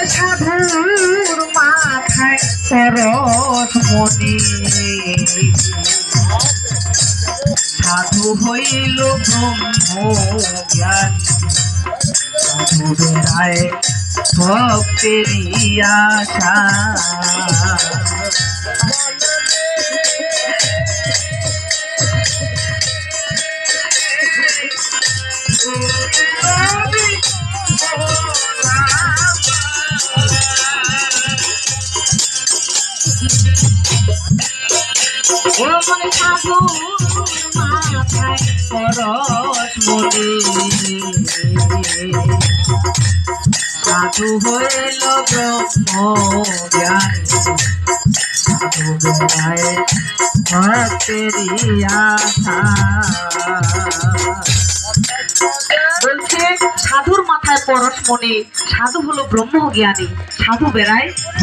সাধুর মাথায় পরশ মনি সাধু হইল ব্রহ্ম জ্ঞান সাধু বেড়ায় ভক্তেরই আশা সাধুর মাথায় পরশ মনি সাধু হইল ব্রহ্ম জ্ঞান সাধু বেড়ায় ভক্তেরই আশা। বলছে সাধুর মাথায় পরশ মনি সাধু হলো ব্রহ্ম জ্ঞানী সাধু বেড়ায়